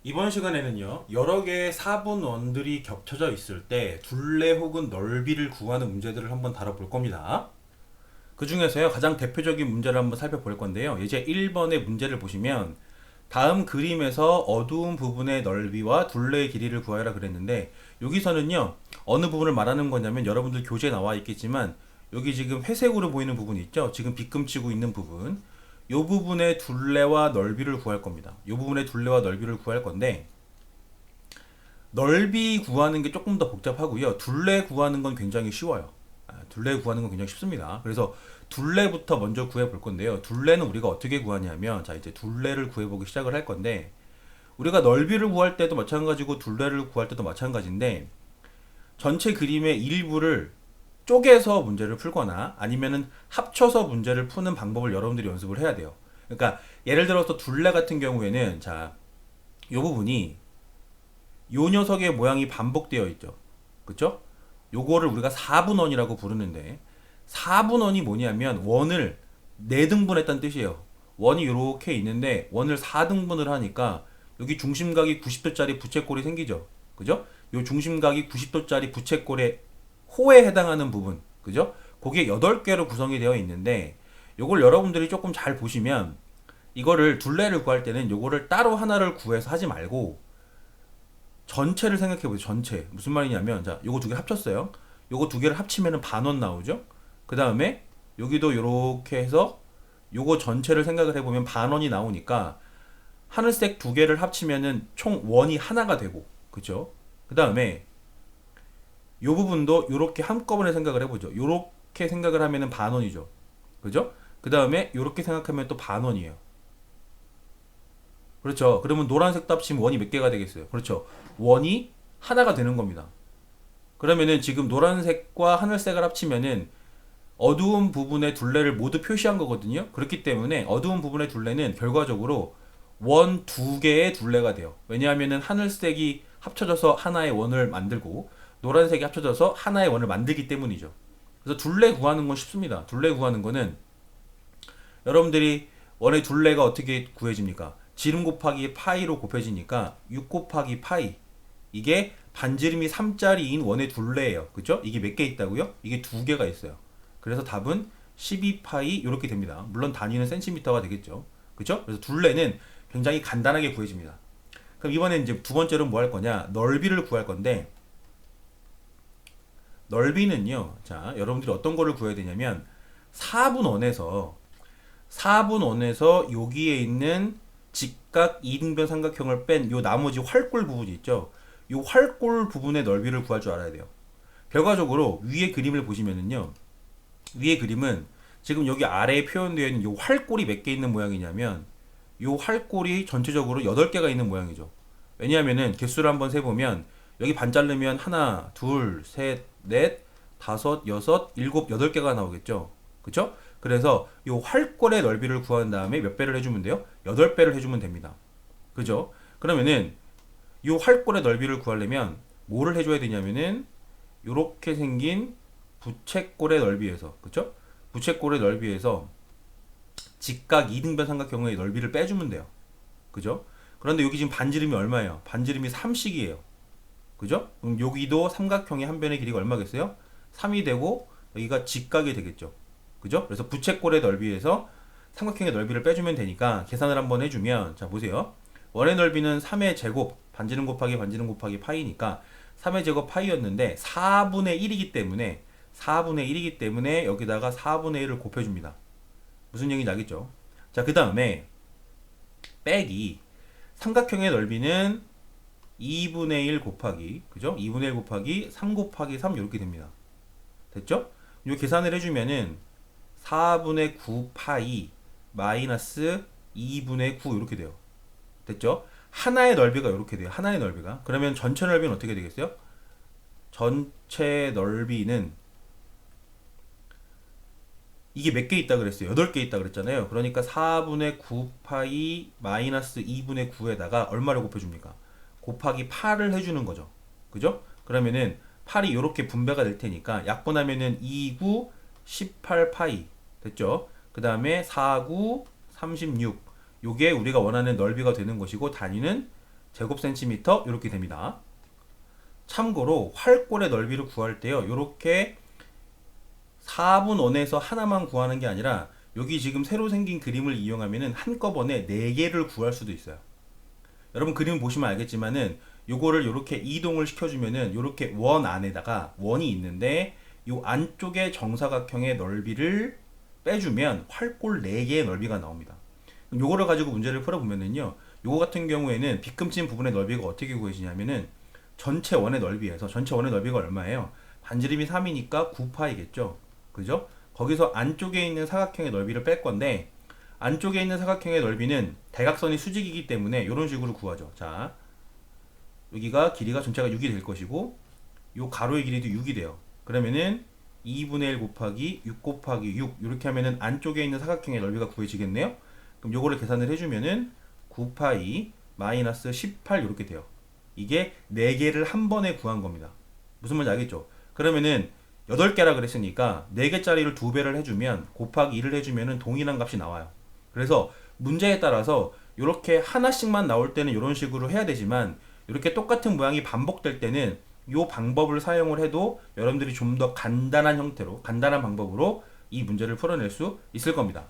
이번 시간에는요, 여러 개의 사분원들이 겹쳐져 있을 때 둘레 혹은 넓이를 구하는 문제들을 한번 다뤄볼 겁니다. 그 중에서요, 가장 대표적인 문제를 한번 살펴볼 건데요. 이제 1번의 문제를 보시면 다음 그림에서 어두운 부분의 넓이와 둘레의 길이를 구하라 그랬는데, 여기서는요, 어느 부분을 말하는 거냐면 여러분들 교재에 나와 있겠지만 여기 지금 회색으로 보이는 부분 있죠? 지금 빗금치고 있는 부분. 이 부분의 둘레와 넓이를 구할 겁니다. 이 부분의 둘레와 넓이를 구할 건데, 넓이 구하는 게 조금 더 복잡하고요. 둘레 구하는 건 굉장히 쉬워요. 둘레 구하는 건 굉장히 쉽습니다. 그래서 둘레부터 먼저 구해 볼 건데요. 둘레는 우리가 어떻게 구하냐면, 자, 이제 둘레를 구해 보기 시작을 할 건데, 우리가 넓이를 구할 때도 마찬가지고 둘레를 구할 때도 마찬가지인데, 전체 그림의 일부를 쪼개서 문제를 풀거나 아니면은 합쳐서 문제를 푸는 방법을 여러분들이 연습을 해야 돼요. 그러니까 예를 들어서 둘레 같은 경우에는, 자, 이 부분이 요 녀석의 모양이 반복되어 있죠. 그쵸? 요거를 우리가 4분원이라고 부르는데, 4분원이 뭐냐면 원을 4등분했다는 뜻이에요. 원이 이렇게 있는데 원을 4등분을 하니까 여기 중심각이 90도짜리 부채꼴이 생기죠. 그죠? 요 중심각이 90도짜리 부채꼴의 호에 해당하는 부분. 그죠? 그게 8개로 구성이 되어 있는데, 요걸 여러분들이 조금 잘 보시면 이거를 둘레를 구할 때는 요거를 따로 하나를 구해서 하지 말고 전체를 생각해 보세요. 전체. 무슨 말이냐면, 자, 요거 두 개 합쳤어요. 요거 두 개를 합치면은 반원 나오죠. 그 다음에 여기도 요렇게 해서 요거 전체를 생각을 해보면 반원이 나오니까 하늘색 두 개를 합치면은 총 원이 하나가 되고, 그죠? 그 다음에 요 부분도 요렇게 한꺼번에 생각을 해보죠. 요렇게 생각을 하면은 반원이죠. 그죠? 그 다음에 요렇게 생각하면 또 반원이에요. 그렇죠. 그러면 노란색도 합치면 원이 몇 개가 되겠어요? 그렇죠. 원이 하나가 되는 겁니다. 그러면은 지금 노란색과 하늘색을 합치면은 어두운 부분의 둘레를 모두 표시한 거거든요. 그렇기 때문에 어두운 부분의 둘레는 결과적으로 원 두 개의 둘레가 돼요. 왜냐하면은 하늘색이 합쳐져서 하나의 원을 만들고 노란색이 합쳐져서 하나의 원을 만들기 때문이죠. 그래서 둘레 구하는 건 쉽습니다. 둘레 구하는 거는 여러분들이 원의 둘레가 어떻게 구해집니까? 지름 곱하기 파이로 곱해지니까 6 곱하기 파이. 이게 반지름이 3짜리인 원의 둘레예요. 그죠? 이게 몇 개 있다고요? 이게 두 개가 있어요. 그래서 답은 12파이 이렇게 됩니다. 물론 단위는 센티미터가 되겠죠. 그죠? 그래서 둘레는 굉장히 간단하게 구해집니다. 그럼 이번엔 이제 두 번째로 뭐 할 거냐? 넓이를 구할 건데, 넓이는요. 자, 여러분들이 어떤 거를 구해야 되냐면 4분원에서 4분원에서 여기에 있는 직각 이등변 삼각형을 뺀 요 나머지 활골 부분이 있죠. 요 활골 부분의 넓이를 구할 줄 알아야 돼요. 결과적으로 위에 그림을 보시면은요. 위에 그림은 지금 여기 아래에 표현되어 있는 요 활골이 몇 개 있는 모양이냐면, 요 활골이 전체적으로 8개가 있는 모양이죠. 왜냐하면은 개수를 한번 세보면 여기 반 자르면 하나, 둘, 셋, 넷, 다섯, 여섯, 일곱, 8개가 나오겠죠. 그쵸? 그래서 요 활골의 넓이를 구한 다음에 몇 배를 해주면 돼요? 8배를 해주면 됩니다. 그죠? 그러면은 요 활골의 넓이를 구하려면 뭐를 해줘야 되냐면은 요렇게 생긴 부채꼴의 넓이에서, 그쵸? 부채꼴의 넓이에서 직각 이등변 삼각형의 넓이를 빼주면 돼요. 그죠? 그런데 여기 지금 반지름이 얼마예요? 반지름이 3씩이에요. 그죠? 그럼 여기도 삼각형의 한 변의 길이가 얼마겠어요? 3이 되고 여기가 직각이 되겠죠. 그죠? 그래서 부채꼴의 넓이에서 삼각형의 넓이를 빼주면 되니까 계산을 한번 해주면, 자 보세요. 원의 넓이는 3의 제곱 반지름 곱하기 파이니까 3의 제곱 파이였는데 4분의 1이기 때문에 4분의 1이기 때문에 여기다가 4분의 1을 곱해줍니다. 무슨 얘기인지 알겠죠? 자, 그 다음에 빼기 삼각형의 넓이는 2분의 1 곱하기, 그죠? 2분의 1 곱하기 3 곱하기 3 이렇게 됩니다. 됐죠? 이 계산을 해주면은 4분의 9 파이 마이너스 2분의 9 이렇게 돼요. 됐죠? 하나의 넓이가 이렇게 돼요. 하나의 넓이가. 그러면 전체 넓이는 어떻게 되겠어요? 전체 넓이는 이게 몇 개 있다 그랬어요? 8개 있다 그랬잖아요. 그러니까 4분의 9 파이 마이너스 2분의 9에다가 얼마를 곱해줍니까? 곱하기 8을 해주는 거죠. 그죠? 그러면은 8이 이렇게 분배가 될 테니까 약분하면은 2, 9, 18 파이 됐죠? 그 다음에 4, 9, 36 요게 우리가 원하는 넓이가 되는 것이고 단위는 제곱센티미터 이렇게 됩니다. 참고로 활골의 넓이를 구할 때요. 이렇게 4분 원에서 하나만 구하는 게 아니라 여기 지금 새로 생긴 그림을 이용하면은 한꺼번에 4개를 구할 수도 있어요. 여러분 그림 보시면 알겠지만은 요거를 이렇게 이동을 시켜주면은 이렇게 원 안에다가 원이 있는데 요 안쪽에 정사각형의 넓이를 빼주면 활골 4개의 넓이가 나옵니다. 그럼 요거를 가지고 문제를 풀어보면은요. 요거 같은 경우에는 빗금친 부분의 넓이가 어떻게 구해지냐면은 전체 원의 넓이에서 전체 원의 넓이가 얼마예요? 반지름이 3이니까 9파이겠죠. 그죠? 거기서 안쪽에 있는 사각형의 넓이를 뺄 건데 안쪽에 있는 사각형의 넓이는 대각선이 수직이기 때문에 이런 식으로 구하죠. 자, 여기가 길이가 전체가 6이 될 것이고 요 가로의 길이도 6이 돼요. 그러면은 2분의 1 곱하기 6 곱하기 6 이렇게 하면은 안쪽에 있는 사각형의 넓이가 구해지겠네요. 그럼 요거를 계산을 해주면은 9파이 마이너스 18 이렇게 돼요. 이게 4개를 한 번에 구한 겁니다. 무슨 말인지 알겠죠? 그러면은 8개라 그랬으니까 4개짜리를 2배를 해주면 곱하기 2를 해주면은 동일한 값이 나와요. 그래서 문제에 따라서 이렇게 하나씩만 나올 때는 이런 식으로 해야 되지만 이렇게 똑같은 모양이 반복될 때는 이 방법을 사용을 해도 여러분들이 좀 더 간단한 형태로 간단한 방법으로 이 문제를 풀어낼 수 있을 겁니다.